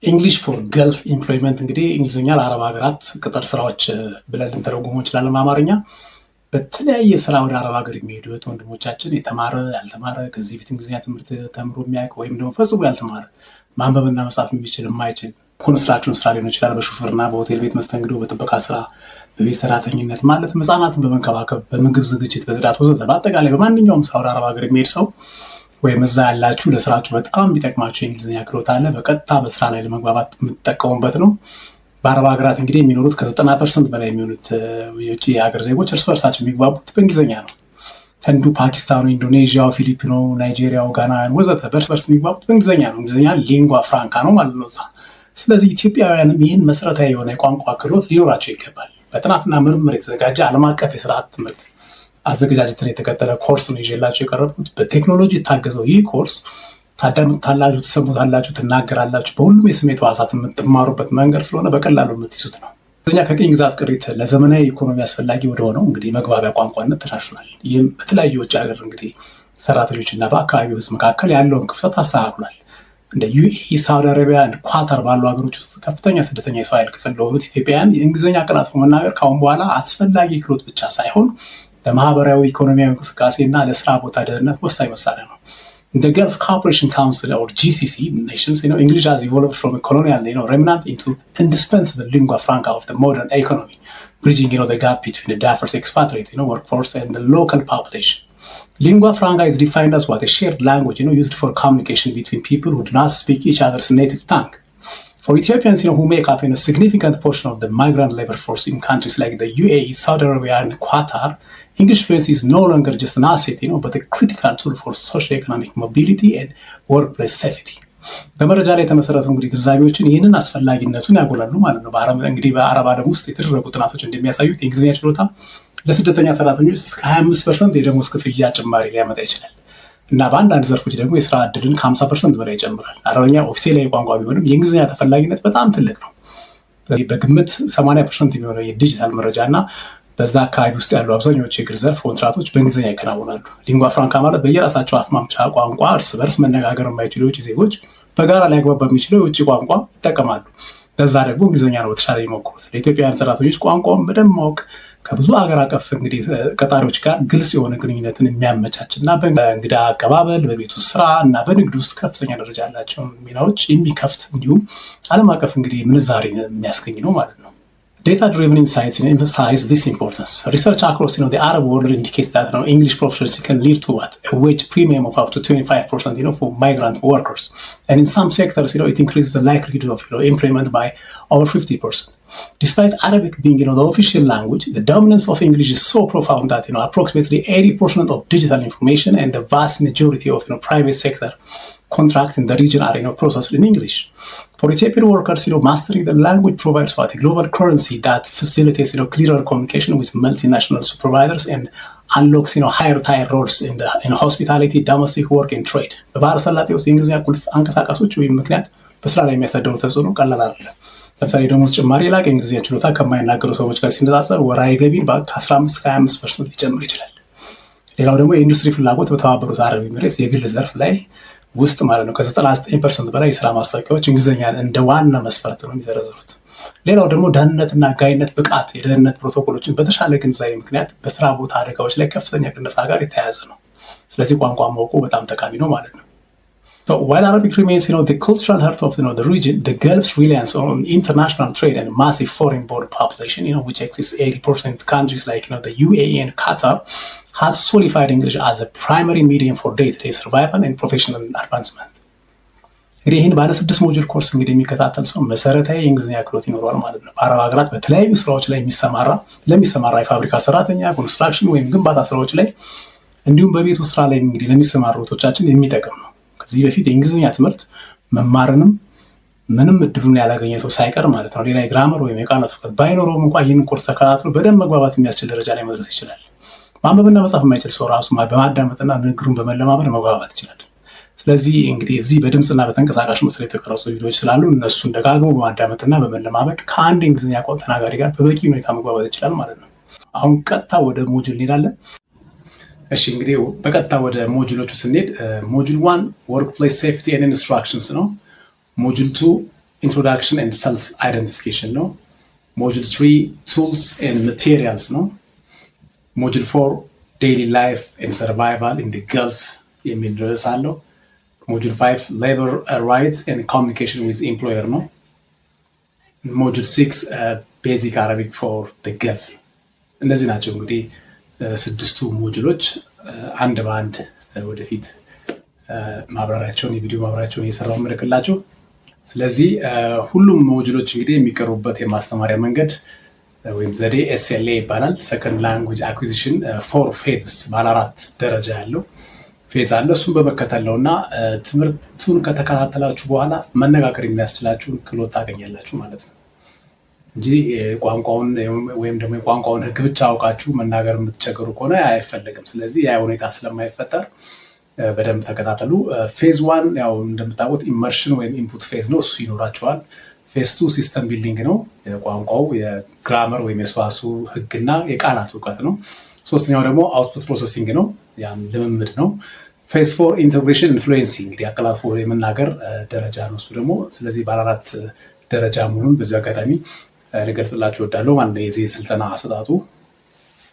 እንግሊሽ ፎር ገልፍ ኢምፕሎይመንት እንግዲህ እንግሊዝኛ ለአረብ ሀገራት ቅጥር ስራዎች ብለን ልንተረጉመው እንችላለን በአማርኛ። በተለያየ ስራ ወደ አረብ ሀገር የሚሄዱ ወንድሞቻችን የተማረ ያልተማረ፣ ከዚህ በፊት እንግሊዝኛ ትምህርት ተምሮ የሚያውቅ ወይም ደግሞ ፈጽሞ ያልተማረ፣ ማንበብና መጻፍ የሚችል የማይችል፣ ኮንስትራክሽን ስራ ሊሆን ይችላል፣ በሹፍርና፣ በሆቴል ቤት መስተንግዶ፣ በጥበቃ ስራ፣ በቤት ሰራተኝነት ማለትም ህጻናትን በመንከባከብ፣ በምግብ ዝግጅት፣ በጽዳት ወዘተ በአጠቃላይ በማንኛውም ስራ ወደ አረብ ሀገር የሚሄድ ሰው ወይም እዛ ያላችሁ ለስራችሁ በጣም ቢጠቅማችሁ የእንግሊዝኛ ክህሎት አለ። በቀጥታ በስራ ላይ ለመግባባት የምትጠቀሙበት ነው። በአረብ ሀገራት እንግዲህ የሚኖሩት ከ90% በላይ የሚሆኑት የውጭ የሀገር ዜጎች እርስ በርሳቸው የሚግባቡት በእንግሊዝኛ ነው። ህንዱ፣ ፓኪስታኑ፣ ኢንዶኔዥያው፣ ፊሊፒኖ፣ ናይጄሪያው፣ ጋናውያን ወዘተ በእርስ በርስ የሚግባቡት በእንግሊዝኛ ነው። እንግሊዝኛ ሊንጓ ፍራንካ ነው ማለት ነው እዛ። ስለዚህ ኢትዮጵያውያንም ይህን መሰረታዊ የሆነ የቋንቋ ክህሎት ሊኖራቸው ይገባል። በጥናትና ምርምር የተዘጋጀ ዓለም አቀፍ የስርዓት ትምህርት አዘገጃጀትን የተከተለ ኮርስ ነው ይዤላችሁ የቀረብኩት። በቴክኖሎጂ የታገዘው ይህ ኮርስ ታዳምጡታላችሁ፣ ትሰሙታላችሁ፣ ትናገራላችሁ። በሁሉም የስሜት ሕዋሳት የምትማሩበት መንገድ ስለሆነ በቀላሉ የምትይዙት ነው። እንግሊዝኛ ከቅኝ ግዛት ቅሪት ለዘመናዊ ኢኮኖሚ አስፈላጊ ወደሆነው እንግዲህ መግባቢያ ቋንቋነት ተሻሽሏል። ይህም በተለያዩ ውጭ ሀገር እንግዲህ ሰራተኞች እና በአካባቢው ሕዝብ መካከል ያለውን ክፍተት አስተካክሏል። እንደ ዩኤኢ፣ ሳውዲ አረቢያ፣ ኳታር ባሉ ሀገሮች ውስጥ ከፍተኛ ስደተኛ የሰው ኃይል ክፍል ለሆኑት ኢትዮጵያውያን የእንግሊዝኛ ቀላጥፎ መናገር ካሁን በኋላ አስፈላጊ ክህሎት ብቻ ሳይሆን ለማህበራዊ ኢኮኖሚያዊ እንቅስቃሴ እና ለስራ ቦታ ደህንነት ወሳኝ መሳሪያ ነው። The Gulf Cooperation Council or GCC nations, English has evolved from a colonial, remnant into indispensable lingua franca of the modern economy, bridging, the gap between the diverse expatriate, workforce and the local population. Lingua franca is defined as what a shared language, used for communication between people who do not speak each other's native tongue. For Ethiopians, who make up a significant portion of the migrant labor force in countries like the UAE, Saudi Arabia, and Qatar, English fluency is no longer just an asset, but a critical tool for socio-economic mobility and workplace safety. በመረጃ ላይ የተመሰረቱ እንግዲህ ግንዛቤዎችን ይህንን አስፈላጊነቱን ያጎላሉ ማለት ነው። እንግዲህ በአረብ ዓለም ውስጥ የተደረጉ ጥናቶች እንደሚያሳዩት የእንግሊዝኛ ችሎታ ለስደተኛ ሰራተኞች እስከ 25% የደሞዝ ክፍያ ጭማሪ ሊያመጣ ይችላል እና በአንዳንድ ዘርፎች ደግሞ የስራ ዕድልን ከ50% በላይ ይጨምራል። አረበኛ ኦፊሴላዊ ቋንቋ ቢሆንም የእንግሊዝኛ ተፈላጊነት በጣም ትልቅ ነው። በግምት 80% የሚሆነው የዲጂታል መረጃ እና በዛ አካባቢ ውስጥ ያሉ አብዛኛዎቹ የግል ዘርፍ ኮንትራቶች በእንግሊዝኛ ይከናወናሉ። ሊንጓ ፍራንካ ማለት በየራሳቸው አፍ መፍቻ ቋንቋ እርስ በርስ መነጋገር የማይችሉ የውጭ ዜጎች በጋራ ሊያግባባ በሚችለው የውጭ ቋንቋ ይጠቀማሉ። በዛ ደግሞ እንግሊዝኛ ነው በተሻለ የሚሞክሩት። ለኢትዮጵያውያን ሰራተኞች ቋንቋውን በደንብ ማወቅ ከብዙ ሀገር አቀፍ እንግዲህ ቀጣሪዎች ጋር ግልጽ የሆነ ግንኙነትን የሚያመቻች እና በእንግዳ አቀባበል፣ በቤት ውስጥ ስራ እና በንግድ ውስጥ ከፍተኛ ደረጃ ያላቸውን ሚናዎች የሚከፍት እንዲሁም ዓለም አቀፍ እንግዲህ ምንዛሬ የሚያስገኝ ነው ማለት ነው። Data-driven insights emphasize this importance. Research across the Arab world indicates that English proficiency can lead to a wage premium of up to 25% for migrant workers, and in some sectors it increases the likelihood of employment by over 50%. Despite Arabic being the official language, the dominance of English is so profound that approximately 80% of digital information and the vast majority of private sector contracts in the region are processed in English. For Ethiopian workers, mastering the language provides a global currency that facilitates clearer communication with multinational supervisors and unlocks higher tier roles in hospitality, domestic work, and trade. በባህረ ሰላጤ ውስጥ የእንግሊዝኛ ቁልፍ አንቀሳቃሾች ወይም ምክንያት በስራ ላይ የሚያሳድሩ ተጽዕኖ ቀላል አይደለም። ለምሳሌ ደሞዝ ጭማሪ ላቅ የእንግሊዝኛ ችሎታ ከማይናገሩ ሰዎች ጋር ሲነጻጸር ወርሃዊ ገቢን ከ15-25% ሊጨምር ይችላል። ሌላው ደግሞ የኢንዱስትሪ ፍላጎት በተባበሩት አረብ ኤሚሬትስ የግል ዘርፍ ላይ ውስጥ ማለት ነው ከ99% በላይ የስራ ማስታወቂያዎች እንግሊዝኛን እንደ ዋና መስፈርት ነው የሚዘረዝሩት። ሌላው ደግሞ ደህንነትና ሕጋዊነት ብቃት የደህንነት ፕሮቶኮሎችን በተሻለ ግንዛቤ ምክንያት በስራ ቦታ አደጋዎች ላይ ከፍተኛ ቅነሳ ጋር የተያያዘ ነው። ስለዚህ ቋንቋ ማወቁ በጣም ጠቃሚ ነው ማለት ነው። So while Arabic remains, the cultural heart of the region, the Gulf's reliance on international trade and massive foreign border population, which exists 80% countries like the UAE and Qatar, has solidified English as a primary medium for day-to-day survival and professional advancement. እንግዲህ ይህን ባለ 6 ሞጁል ኮርስ እንግዲህ የሚከታተል ሰው መሰረታዊ የእንግሊዝኛ ክህሎት ይኖረዋል ማለት ነው። በአረብ ሀገራት በተለያዩ ስራዎች ላይ ለሚሰማራ የፋብሪካ ሰራተኛ፣ ኮንስትራክሽን ወይም ግንባታ ስራዎች ላይ እንዲሁም በቤት ውስጥ ስራ ላይ እንግዲህ ለሚሰማሩ እህቶቻችን የሚጠቅም ነው። ከዚህ በፊት የእንግሊዝኛ ትምህርት መማርንም ምንም እድሉን ያላገኘ ሰው ሳይቀር ማለት ነው ሌላ የግራመር ወይም የቃላት እውቀት ባይኖረውም እንኳን ይህን ኮርስ ተከታትሎ በደንብ መግባባት የሚያስችል ደረጃ ላይ መድረስ ይችላል። ማንበብና መጻፍ የማይችል ሰው ራሱ በማዳመጥና ንግግሩን በመለማመድ መግባባት ይችላል። ስለዚህ እንግዲህ እዚህ በድምፅና በተንቀሳቃሽ ምስል የተቀረጹ ቪዲዮዎች ስላሉ እነሱን ደጋግሞ በማዳመጥና በመለማመድ ከአንድ የእንግሊዝኛ ተናጋሪ ጋር በበቂ ሁኔታ መግባባት ይችላል ማለት ነው። አሁን ቀጥታ ወደ ሞጁል እንሄዳለን። እሺ እንግዲህ በቀጥታ ወደ ሞጁሎቹ ስንሄድ ሞጁል 1 ወርክ ፕሌስ ሴፍቲ ኤንድ ኢንስትራክሽንስ ነው። ሞጁል 2 ኢንትሮዳክሽን ኤንድ ሰልፍ አይደንቲፊኬሽን ነው። ሞጁል 3 ቱልስ ኤንድ ማቴሪያልስ ነው። ሞጁል 4 ዴይሊ ላይፍ ኤንድ ሰርቫይቫል ኢን ዲ ገልፍ የሚል ርዕስ አለው። ሞጁል 5 ሌበር ራይትስ ኤንድ ኮሚኒኬሽን ዊዝ ኤምፕሎየር ነው። ሞጁል 6 ቤዚክ አረቢክ ፎር ዲ ገልፍ። እነዚህ ናቸው እንግዲህ ስድስቱ ሞጁሎች። አንድ በአንድ ወደፊት ማብራሪያቸውን የቪዲዮ ማብራሪያቸውን እየሰራው ምልክላችሁ። ስለዚህ ሁሉም ሞጁሎች እንግዲህ የሚቀርቡበት የማስተማሪያ መንገድ ወይም ዘዴ SLA ይባላል። ሰከንድ ላንጉጅ አኩዚሽን 4 ፌዝ ባለ 4 ደረጃ ያለው ፌዝ አለ። እሱን በመከተል ነው እና ትምህርቱን ከተከታተላችሁ በኋላ መነጋገር የሚያስችላችሁን ክህሎት ታገኛላችሁ ማለት ነው እንጂ ቋንቋውን ወይም ደግሞ የቋንቋውን ሕግ ብቻ አውቃችሁ መናገር የምትቸገሩ ከሆነ አይፈለግም። ስለዚህ ያ ሁኔታ ስለማይፈጠር በደንብ ተከታተሉ። ፌዝ 1 ያው እንደምታውቁት ኢመርሽን ወይም ኢንፑት ፌዝ ነው፣ እሱ ይኖራቸዋል። ፌዝ 2 ሲስተም ቢልዲንግ ነው፣ የቋንቋው የግራመር ወይም የሰዋስው ሕግና የቃላት እውቀት ነው። ሶስተኛው ደግሞ አውትፑት ፕሮሰሲንግ ነው፣ ያም ልምምድ ነው። ፌዝ 4 ኢንቴግሬሽን ኢንፍሉዌንሲ እንግዲህ አቀላጥፎ የመናገር ደረጃ ነው እሱ ደግሞ። ስለዚህ ባለ 4 ደረጃ መሆኑን በዚህ አጋጣሚ ልገልጽላችሁ እወዳለሁ ማለት ነው የዚህ ስልጠና አሰጣጡ።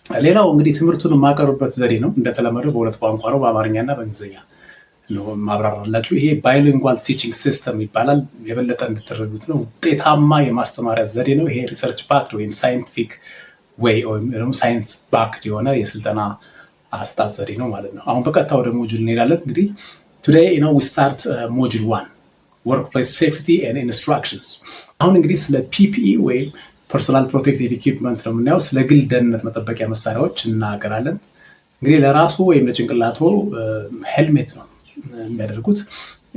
ሌላው እንግዲህ ትምህርቱን የማቀርብበት ዘዴ ነው። እንደተለመደው በሁለት ቋንቋ ነው፣ በአማርኛና በእንግሊዝኛ ነው ማብራራላችሁ። ይሄ ባይሊንጓል ቲቺንግ ሲስተም ይባላል። የበለጠ እንድትረዱት ነው። ውጤታማ የማስተማሪያ ዘዴ ነው። ይሄ ሪሰርች ባክድ ወይም ሳይንቲፊክ ወይ ወይም ሳይንስ ባክድ የሆነ የስልጠና አሰጣጥ ዘዴ ነው ማለት ነው። አሁን በቀጥታ ወደ ሞጁል እንሄዳለን። እንግዲህ ቱዴይ ዊ ስታርት ሞጁል 1 ወርክፕሌስ ሴፍቲ ኤንድ ኢንስትራክሽንስ። አሁን እንግዲህ ስለ PPE ወይም ፐርሶናል ፕሮቴክቲቭ ኢኩዊፕመንት ነው የምናየው። ስለ ግል ደህንነት መጠበቂያ መሳሪያዎች እናገራለን። እንግዲህ ለራሱ ወይም ለጭንቅላቶ ሄልሜት ነው የሚያደርጉት።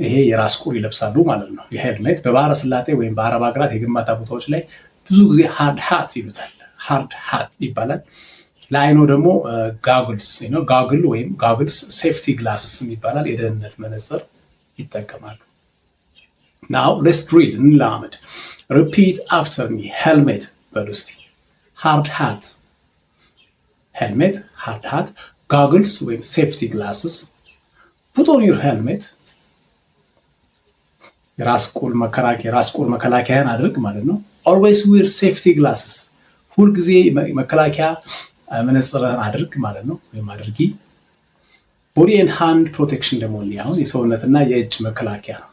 ይሄ የራስ ቁር ይለብሳሉ ማለት ነው። የሄልሜት በባህረ ስላጤ ወይም በአረብ ሀገራት የግንባታ ቦታዎች ላይ ብዙ ጊዜ ሃርድ ሃት ይሉታል። ሃርድ ሃት ይባላል። ለአይኖ ደግሞ ጋግልስ ነው። ጋግል ወይም ጋግልስ ሴፍቲ ግላስስ ይባላል። የደህንነት መነጽር ይጠቀማሉ። ናው ሌትስ ድሪል እንላመድ። ሪፒት አፍተር ሚ። ሄልሜት በሉ እስቲ። ሃርድ ሃት ሄልሜት፣ ሃርድ ሃት። ጋግልስ ወይም ሴፍቲ ግላስስ። ፑት ኦን ዩር ሄልሜት። የራስ ቁር መከላከያን አድርግ ማለት ነው። ኦልዌይስ ዊር ሴፍቲ ግላስስ። ሁልጊዜ መከላከያ መነጽርህን አድርግ ማለት ነው፣ ወይም አድርጊ። ቦዲ ኤንድ ሃንድ ፕሮቴክሽን ደግሞ አሁን የሰውነትና የእጅ መከላከያ ነው።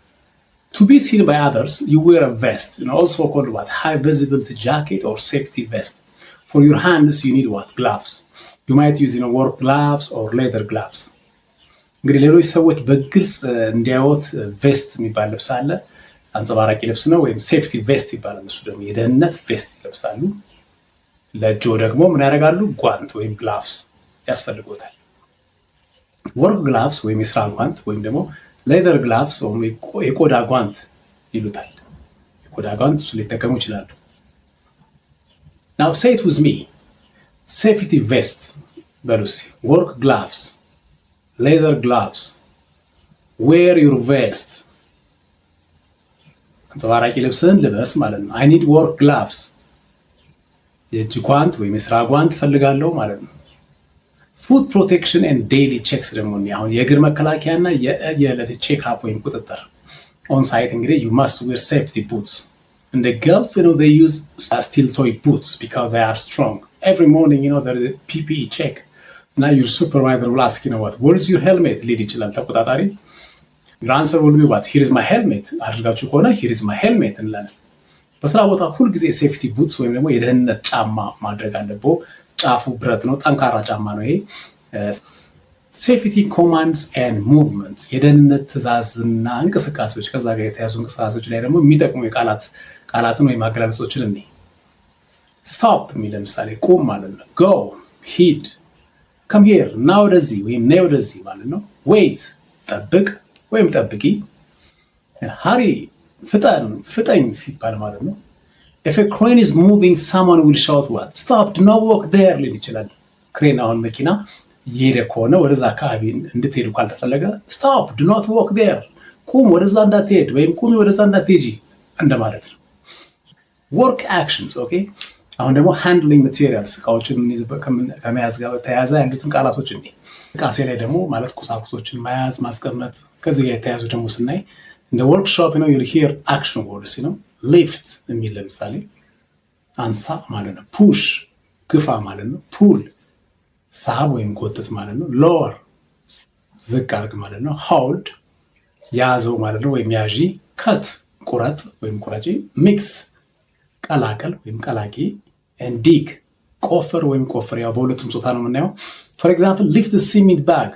To be seen by others, you wear a vest, also called what? High visibility jacket or safety vest. For your hands, you need what? Gloves. You might use work gloves or leather gloves. እንግዲህ ሌሎች ሰዎች በግልጽ እንዲያዩት ቬስት የሚባል ልብስ አለ። አንጸባራቂ ልብስ ነው፣ ወይም ሴፍቲ ቬስት ይባላል። እሱ ደግሞ የደህንነት ቬስት ይለብሳሉ። ለእጆ ደግሞ ምን ያደርጋሉ? ጓንት ወይም ግላቭስ ያስፈልጎታል። ወርክ ግላቭስ ወይም የስራ ጓንት ወይም ደግሞ ሌዘር ግላቭስ ወይም የቆዳ ጓንት ይሉታል። የቆዳ ጓንት እሱ ሊጠቀሙ ይችላሉ። ናው ሴይ ኢት ዊዝ ሚ። ሴፍቲ ቬስት በሉሲ። ወርክ ግላቭስ፣ ሌዘር ግላቭስ፣ ዌር ዩር ቬስት። አንጸባራቂ ልብስን ልበስ ማለት ነው። አይ ኒድ ወርክ ግላቭስ። የእጅ ጓንት ወይም የስራ ጓንት ፈልጋለሁ ማለት ነው። ፉድ ፕሮቴክሽን ኤንድ ዴይሊ ቼክስ ደግሞ አሁን የእግር መከላከያ እና የዕለት ቼክ አፕ ወይም ቁጥጥር ኦን ሳይት እንግዲህ ዩ ማስት ዌር ሴፍቲ ቡትስ in the Gulf. They use steel toe boots because they are strong. Every morning there is a PPE check. Now your supervisor will ask where's your helmet ሊል ይችላል ተቆጣጣሪ። your answer will be what? Here is my helmet አድርጋችሁ ከሆነ here is my helmet እንላለን። በስራ ቦታ ሁልጊዜ ሴፍቲ ቡትስ ወይም ደግሞ የደህንነት ጫማ ማድረግ አለብዎ። ጫፉ ብረት ነው፣ ጠንካራ ጫማ ነው ይሄ። ሴፍቲ ኮማንድስ ኤንድ ሙቭመንት፣ የደህንነት ትእዛዝና እንቅስቃሴዎች፣ ከዛ ጋር የተያዙ እንቅስቃሴዎች ላይ ደግሞ የሚጠቅሙ ቃላትን ወይም አገላለጾችን እኔ ስቶፕ የሚል ለምሳሌ ቁም ማለት ነው። ጎ ሂድ፣ ከም ሄር እና ወደዚህ ወይም ነይ ወደዚህ ማለት ነው። ዌይት ጠብቅ ወይም ጠብቂ። ሃሪ ፍጠኝ ሲባል ማለት ነው። if a crane is moving someone will shout what? stop, do not walk there ሊል ይችላል። ክሬን አሁን መኪና እየሄደ ከሆነ ወደዛ አካባቢ እንድትሄዱ ካልተፈለገ stop, do not walk there፣ ቁም ወደዛ እንዳትሄድ ወይም ቁሚ ወደዛ እንዳትሄጂ እንደማለት ነው። work actions ኦኬ። አሁን ደግሞ handling materials እቃዎችን ከመያዝ ጋር ተያያዘ ያሉትን ቃላቶች እንዴ እንቅስቃሴ ላይ ደግሞ ማለት ቁሳቁሶችን መያዝ ማስቀመጥ ከዚህ ጋር የተያያዙ ደግሞ ስናይ in the workshop you'll hear action words ሊፍት የሚል ለምሳሌ አንሳ ማለት ነው። ፑሽ ግፋ ማለት ነው። ፑል ሳብ ወይም ጎትት ማለት ነው። ሎወር ዝቅ አድርግ ማለት ነው። ሆልድ ያዘው ማለት ነው ወይም ያዢ። ከት ቁረጥ ወይም ቁረጪ። ሚክስ ቀላቀል ወይም ቀላቂ። ዲግ ቆፍር ወይም ቆፍር። ያው በሁለቱም ጾታ ነው የምናየው። ፎር ኤግዛምፕል ሊፍት ሲሚንት ባግ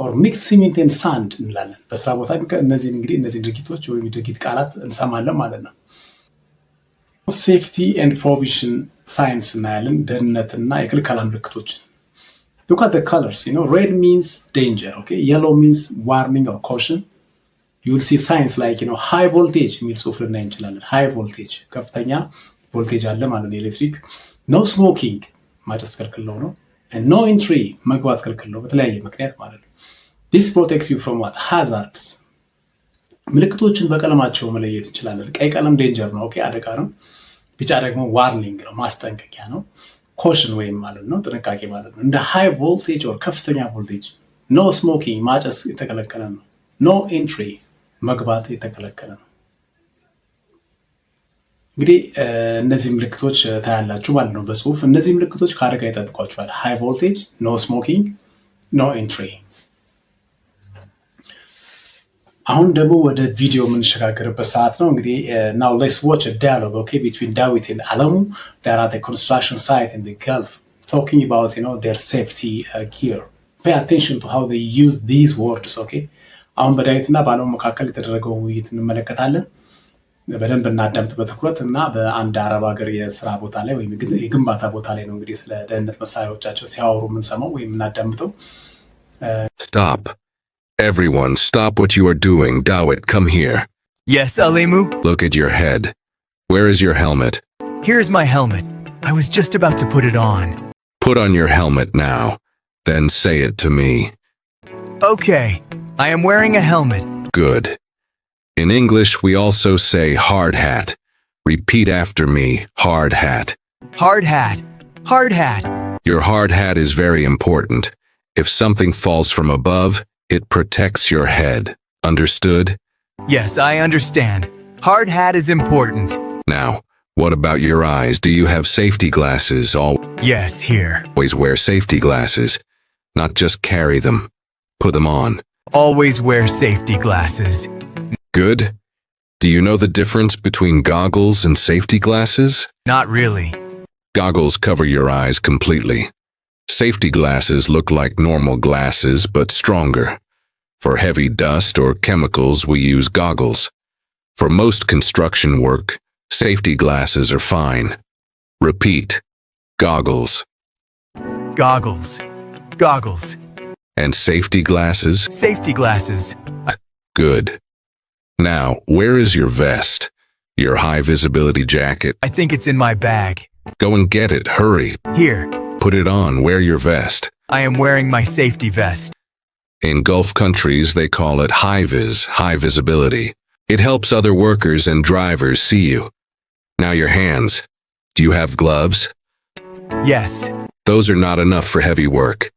ኦር ሚክስ ሲሚንት ኤንድ ሳንድ እንላለን። በስራ ቦታ እነዚህ እንግዲህ እነዚህ ድርጊቶች ወይም ድርጊት ቃላት እንሰማለን ማለት ነው። ሴፍቲ ኤንድ ፕሮቪዥን ሳይንስ እናያለን። ደህንነትና የክልከላ ምልክቶችን look at the colors, red means danger, okay, yellow means warning or caution. You will see signs like high voltage የሚል ጽሁፍ ልናይ እንችላለን። high voltage ከፍተኛ ቮልቴጅ አለ ማለት ነው ኤሌክትሪክ። no smoking ማጨስ ክልክል ነው። and no entry መግባት ክልክል ነው በተለያየ ምክንያት ማለት ነው። this protects you from what hazards። ምልክቶችን በቀለማቸው መለየት እንችላለን። ቀይ ቀለም ዴንጀር ነው፣ ኦኬ አደጋ ነው። ቢጫ ደግሞ ዋርኒንግ ነው፣ ማስጠንቀቂያ ነው። ኮሽን ወይም ማለት ነው ጥንቃቄ ማለት ነው። እንደ ሃይ ቮልቴጅ ወር ከፍተኛ ቮልቴጅ። ኖ ስሞኪንግ ማጨስ የተከለከለ ነው። ኖ ኤንትሪ መግባት የተከለከለ ነው። እንግዲህ እነዚህ ምልክቶች ታያላችሁ ማለት ነው በጽሁፍ። እነዚህ ምልክቶች ከአደጋ ይጠብቋችኋል። ሃይ ቮልቴጅ፣ ኖ ስሞኪንግ፣ ኖ ኤንትሪ። አሁን ደግሞ ወደ ቪዲዮ የምንሸጋገርበት ሰዓት ነው። እንግዲህ now let's watch a dialogue, okay, between Dawit and Alamu. They are at a construction site in the Gulf talking about their safety gear. Pay attention to how they use these words, okay? አሁን በዳዊትና በአለሙ መካከል የተደረገው ውይይት እንመለከታለን። በደንብ እናዳምጥ በትኩረት እና በአንድ አረብ ሀገር የስራ ቦታ ላይ ወይም የግንባታ ቦታ ላይ ነው እንግዲህ ስለ ደህንነት መሳሪያዎቻቸው ሲያወሩ የምንሰማው ወይም እናዳምጠው። Stop. Everyone, stop what you are doing. Dawit, come here. Yes, Alemu? Look at your head. Where is your helmet? Here's my helmet. I was just about to put it on. Put on your helmet now. Then say it to me. Okay. I am wearing a helmet. Good. In English, we also say hard hat. Repeat after me, hard hat. Hard hat. Hard hat. Your hard hat is very important. If something falls from above, it protects your head. Understood? Yes, I understand. Hard hat is important. Now, what about your eyes? Do you have safety glasses? Yes, here. Always wear safety glasses. Not just carry them. Put them on. Always wear safety glasses. Good. Do you know the difference between goggles and safety glasses? Not really. Goggles cover your eyes completely. Safety glasses look like normal glasses but stronger. For heavy dust or chemicals, we use goggles. For most construction work, safety glasses are fine. Repeat. Goggles. Goggles. Goggles. And safety glasses? Safety glasses. Good. Now, where is your vest? Your high visibility jacket? I think it's in my bag. Go and get it. Hurry. Here. Put it on. Wear your vest. I am wearing my safety vest. In Gulf countries, they call it high-vis, high visibility. It helps other workers and drivers see you. Now your hands. Do you have gloves? Yes. Those are not enough for heavy work.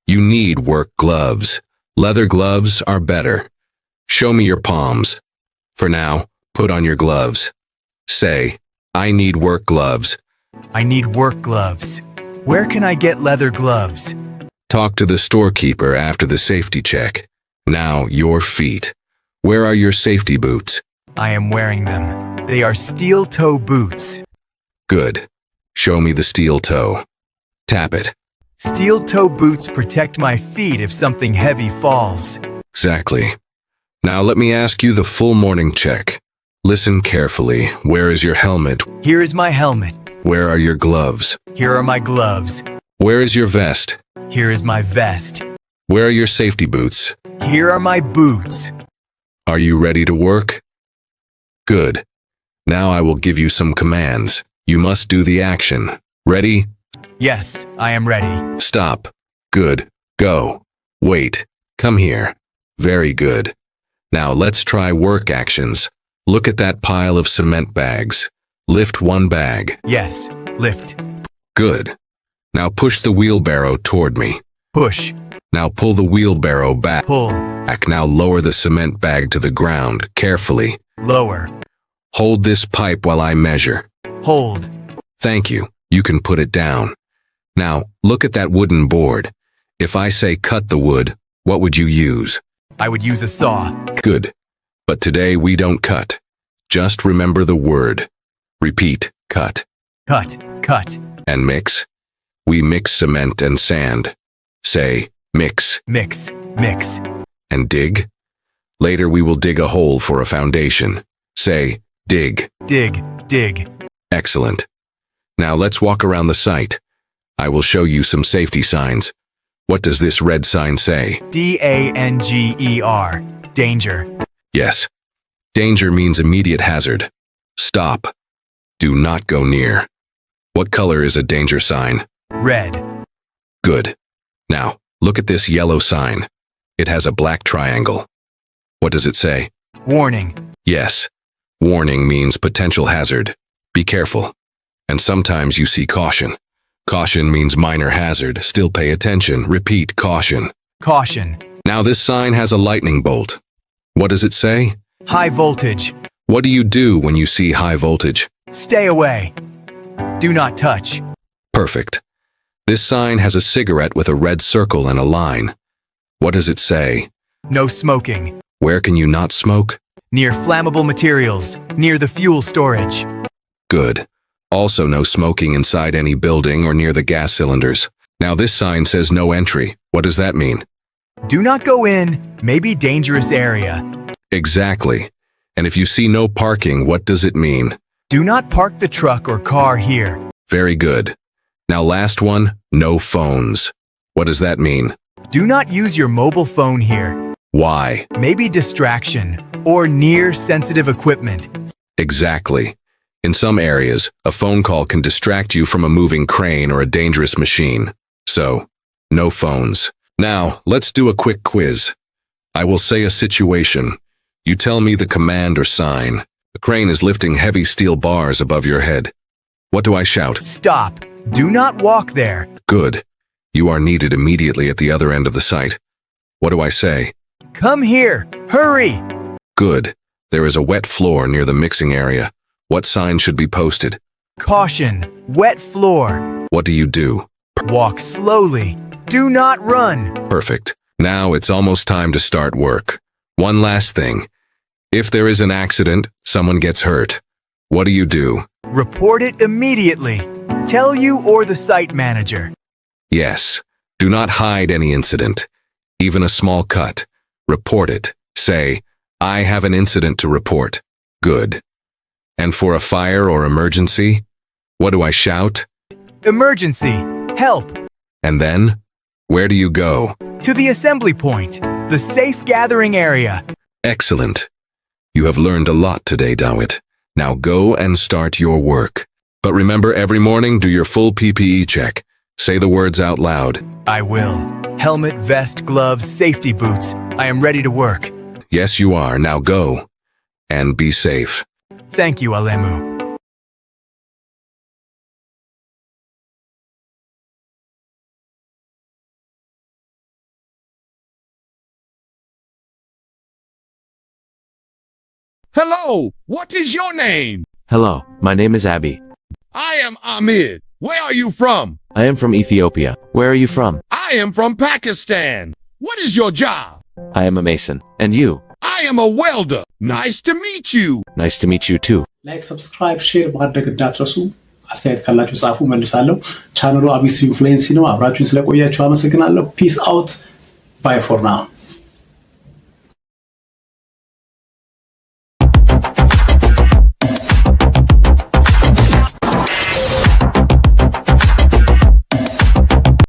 You need work gloves. Leather gloves are better. Show me your palms. For now, put on your gloves. Say, I need work gloves. I need work gloves. Where can I get leather gloves? Talk to the storekeeper after the safety check. Now, your feet. Where are your safety boots? I am wearing them. They are steel-toe boots. Good. Show me the steel toe. Tap it. Steel-toe boots protect my feet if something heavy falls. Exactly. Now let me ask you the full morning check. Listen carefully. Where is your helmet? Here is my helmet. Where are your gloves? Here are my gloves. Where is your vest? Here is my vest. Where are your safety boots? Here are my boots. Are you ready to work? Good. Now I will give you some commands. You must do the action. Ready? Yes, I am ready. Stop. Good. Go. Wait. Come here. Very good. Now let's try work actions. Look at that pile of cement bags. Lift one bag. Yes, lift. Good. Now push the wheelbarrow toward me. Push. Now pull the wheelbarrow back. Pull. Now lower the cement bag to the ground carefully. Lower. Hold this pipe while I measure. Hold. Thank you. You can put it down. Now, look at that wooden board. If I say cut the wood, what would you use? I would use a saw. Good. But today we don't cut. Just remember the word. Repeat, cut. Cut. Cut. And mix? We mix cement and sand. Say, mix. Mix. Mix. And dig? Later we will dig a hole for a foundation. Say, dig. Dig. Dig. Excellent. Now let's walk around the site. I will show you some safety signs. What does this red sign say? DANGER. Danger. Yes. Danger means immediate hazard. Stop. Do not go near. What color is a danger sign? Red. Good. Now, look at this yellow sign. It has a black triangle. What does it say? Warning. Yes. Warning means potential hazard. Be careful. And sometimes you see caution. Caution means minor hazard. Still pay attention. Repeat, caution. Caution. Now this sign has a lightning bolt. What does it say? High voltage. What do you do when you see high voltage? Stay away. Do not touch. Perfect. This sign has a cigarette with a red circle and a line. What does it say? No smoking. Where can you not smoke? Near flammable materials. Near the fuel storage. Good. Also no smoking inside any building or near the gas cylinders. Now this sign says no entry. What does that mean? Do not go in. Maybe dangerous area. Exactly. And if you see no parking, what does it mean? Do not park the truck or car here. Very good. Now last one, no phones. What does that mean? Do not use your mobile phone here. Why? Maybe distraction or near sensitive equipment. Exactly. In some areas, a phone call can distract you from a moving crane or a dangerous machine. So, no phones. Now, let's do a quick quiz. I will say a situation. You tell me the command or sign. The crane is lifting heavy steel bars above your head. What do I shout? Stop. Do not walk there. Good. You are needed immediately at the other end of the site. What do I say? Come here. Hurry. Good. There is a wet floor near the mixing area. What sign should be posted? Caution. Wet floor. What do you do? Walk slowly. Do not run. Perfect. Now it's almost time to start work. One last thing. If there is an accident, someone gets hurt. What do? Report it immediately. Tell you or the site manager. Yes. Do not hide any incident. Even a small cut. Report it. Say, I have an incident to report. Good. And for a fire or emergency, what do I shout? Emergency. Help. And then, where do you go? To the assembly point. The safe gathering area. Excellent. You have learned a lot today, Dawit. Now go and start your work. But remember, every morning do your full PPE check. Say the words out loud. I will. Helmet, vest, gloves, safety boots. I am ready to work. Yes, you are. Now go. And be safe. Thank you, Alemu. Hello, what is your name? Hello, my name is Abby. I am Ahmed. Where are you from? I am from Ethiopia. Where are you from? I am from Pakistan. What is your job? I am a mason. And you? I am a welder. Nice to meet you. Nice to meet you too. ላይክ፣ ሰብስክራይብ፣ ሼር ማድረግ እንዳትረሱ። አስተያየት ካላችሁ ጻፉ፣ መልሳለሁ። ቻናሉ አቢሲ ኢንፍሉዌንሲ ነው። አብራችሁን ስለቆያችሁ አመሰግናለሁ። ፒስ አውት ባይ ፎር ናው።